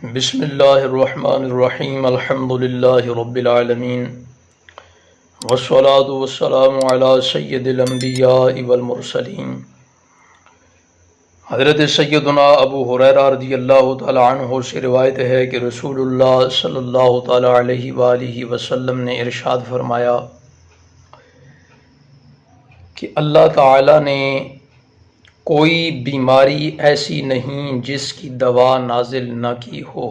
بسم اللہ الرحمن الرحیم الحمد للہ رب العالمین والصلاة والسلام علی سید الانبیاء والمرسلین۔ حضرت سیدنا ابو ہریرہ رضی اللہ تعالی عنہ سے روایت ہے کہ رسول اللہ صلی اللہ تعالی علیہ وآلہ وسلم نے ارشاد فرمایا کہ اللہ تعالی نے کوئی بیماری ایسی نہیں جس کی دوا نازل نہ کی ہو،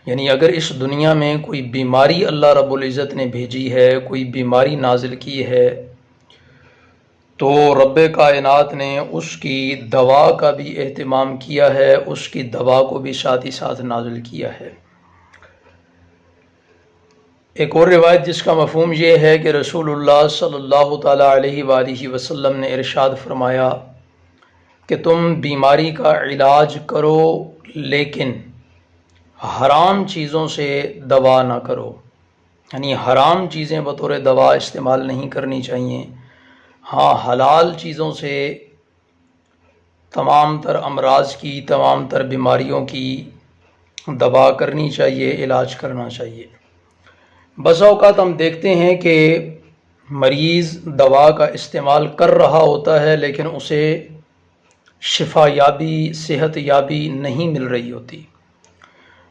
یعنی اگر اس دنیا میں کوئی بیماری اللہ رب العزت نے بھیجی ہے، کوئی بیماری نازل کی ہے، تو رب کائنات نے اس کی دوا کا بھی اہتمام کیا ہے، اس کی دوا کو بھی ساتھ ہی ساتھ نازل کیا ہے۔ ایک اور روایت جس کا مفہوم یہ ہے کہ رسول اللہ صلی اللہ تعالیٰ علیہ وآلہ وسلم نے ارشاد فرمایا کہ تم بیماری کا علاج کرو لیکن حرام چیزوں سے دوا نہ کرو، یعنی حرام چیزیں بطور دوا استعمال نہیں کرنی چاہیے، ہاں حلال چیزوں سے تمام تر امراض کی، تمام تر بیماریوں کی دوا کرنی چاہیے، علاج کرنا چاہیے۔ بس اوقات ہم دیکھتے ہیں کہ مریض دوا کا استعمال کر رہا ہوتا ہے لیکن اسے شفا یابی، صحت یابی نہیں مل رہی ہوتی،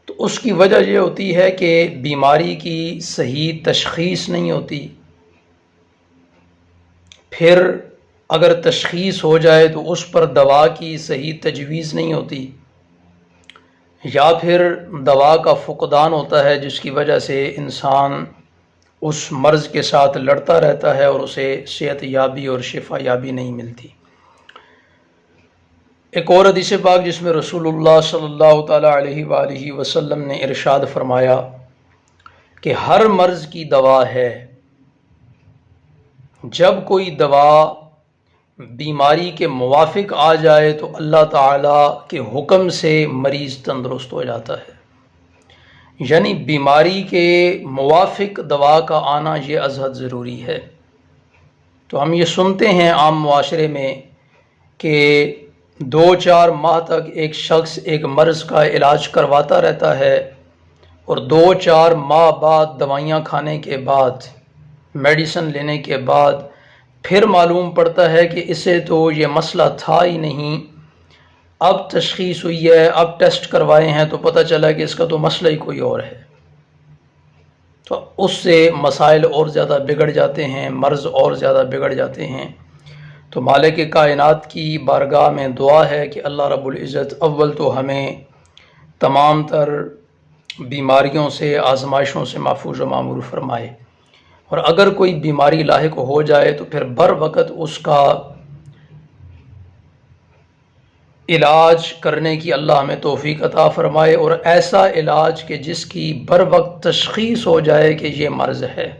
تو اس کی وجہ یہ ہوتی ہے کہ بیماری کی صحیح تشخیص نہیں ہوتی۔ پھر اگر تشخیص ہو جائے تو اس پر دوا کی صحیح تجویز نہیں ہوتی، یا پھر دوا کا فقدان ہوتا ہے جس کی وجہ سے انسان اس مرض کے ساتھ لڑتا رہتا ہے اور اسے صحت یابی اور شفا یابی نہیں ملتی۔ ایک اور حدیث پاک جس میں رسول اللہ صلی اللہ تعالیٰ علیہ وآلہ وسلم نے ارشاد فرمایا کہ ہر مرض کی دوا ہے، جب کوئی دوا بیماری کے موافق آ جائے تو اللہ تعالیٰ کے حکم سے مریض تندرست ہو جاتا ہے، یعنی بیماری کے موافق دوا کا آنا یہ ازحد ضروری ہے۔ تو ہم یہ سنتے ہیں عام معاشرے میں کہ 2-4 ماہ تک ایک شخص ایک مرض کا علاج کرواتا رہتا ہے اور 2-4 ماہ بعد دوائیاں کھانے کے بعد، میڈیسن لینے کے بعد پھر معلوم پڑتا ہے کہ اسے تو یہ مسئلہ تھا ہی نہیں، اب تشخیص ہوئی ہے، اب ٹیسٹ کروائے ہیں تو پتہ چلا کہ اس کا تو مسئلہ ہی کوئی اور ہے، تو اس سے مسائل اور زیادہ بگڑ جاتے ہیں، مرض اور زیادہ بگڑ جاتے ہیں۔ تو مالک کائنات کی بارگاہ میں دعا ہے کہ اللہ رب العزت اول تو ہمیں تمام تر بیماریوں سے، آزمائشوں سے محفوظ و معمور فرمائے، اور اگر کوئی بیماری لاحق ہو جائے تو پھر بر وقت اس کا علاج کرنے کی اللہ ہمیں توفیق عطا فرمائے، اور ایسا علاج کہ جس کی بر وقت تشخیص ہو جائے کہ یہ مرض ہے،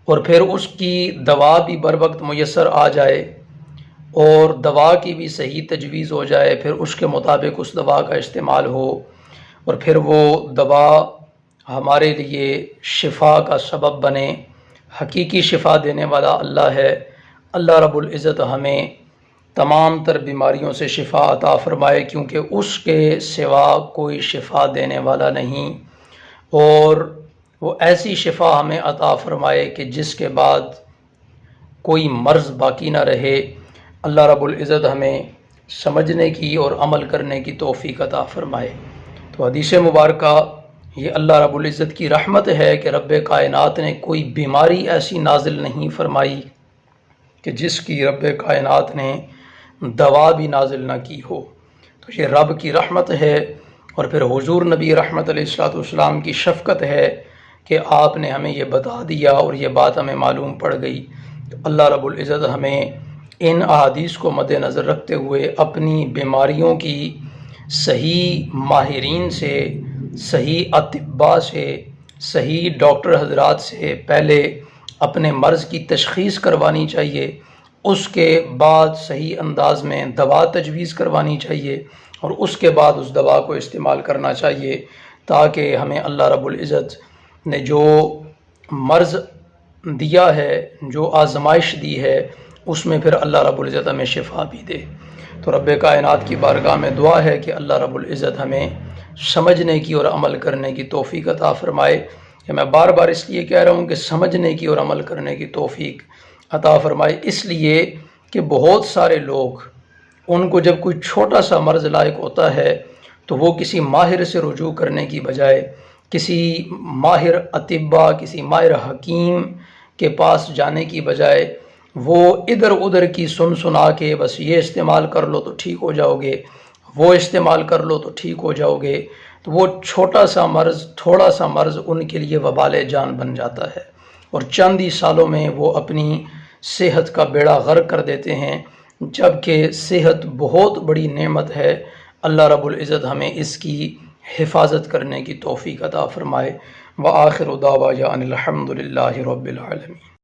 اور پھر اس کی دوا بھی بر وقت میسر آ جائے اور دوا کی بھی صحیح تجویز ہو جائے، پھر اس کے مطابق اس دوا کا استعمال ہو، اور پھر وہ دوا ہمارے لیے شفا کا سبب بنے۔ حقیقی شفا دینے والا اللہ ہے۔ اللہ رب العزت ہمیں تمام تر بیماریوں سے شفا عطا فرمائے، کیونکہ اس کے سوا کوئی شفا دینے والا نہیں، اور وہ ایسی شفا ہمیں عطا فرمائے کہ جس کے بعد کوئی مرض باقی نہ رہے۔ اللہ رب العزت ہمیں سمجھنے کی اور عمل کرنے کی توفیق عطا فرمائے۔ تو حدیث مبارکہ یہ اللہ رب العزت کی رحمت ہے کہ رب کائنات نے کوئی بیماری ایسی نازل نہیں فرمائی کہ جس کی رب کائنات نے دوا بھی نازل نہ کی ہو، تو یہ رب کی رحمت ہے، اور پھر حضور نبی رحمت علیہ الصلوۃ والسلام کی شفقت ہے کہ آپ نے ہمیں یہ بتا دیا اور یہ بات ہمیں معلوم پڑ گئی۔ تو اللہ رب العزت ہمیں ان احادیث کو مد نظر رکھتے ہوئے اپنی بیماریوں کی صحیح ماہرین سے، صحیح اطباء سے، صحیح ڈاکٹر حضرات سے پہلے اپنے مرض کی تشخیص کروانی چاہیے، اس کے بعد صحیح انداز میں دوا تجویز کروانی چاہیے، اور اس کے بعد اس دوا کو استعمال کرنا چاہیے، تاکہ ہمیں اللہ رب العزت نے جو مرض دیا ہے، جو آزمائش دی ہے، اس میں پھر اللہ رب العزت ہمیں شفا بھی دے۔ تو رب کائنات کی بارگاہ میں دعا ہے کہ اللہ رب العزت ہمیں سمجھنے کی اور عمل کرنے کی توفیق عطا فرمائے۔ کہ میں بار بار اس لیے کہہ رہا ہوں کہ سمجھنے کی اور عمل کرنے کی توفیق عطا فرمائے، اس لیے کہ بہت سارے لوگ ان کو جب کوئی چھوٹا سا مرض لاحق ہوتا ہے تو وہ کسی ماہر سے رجوع کرنے کی بجائے، کسی ماہر اطباء، کسی ماہر حکیم کے پاس جانے کی بجائے وہ ادھر ادھر کی سنا کے بس یہ استعمال کر لو تو ٹھیک ہو جاؤ گے، وہ استعمال کر لو تو ٹھیک ہو جاؤ گے، تو وہ چھوٹا سا مرض، تھوڑا سا مرض ان کے لیے وبال جان بن جاتا ہے، اور چند ہی سالوں میں وہ اپنی صحت کا بیڑا غرق کر دیتے ہیں، جبکہ صحت بہت بڑی نعمت ہے۔ اللہ رب العزت ہمیں اس کی حفاظت کرنے کی توفیق عطا فرمائے۔ وآخر دعوانا الحمد للہ رب العالمین۔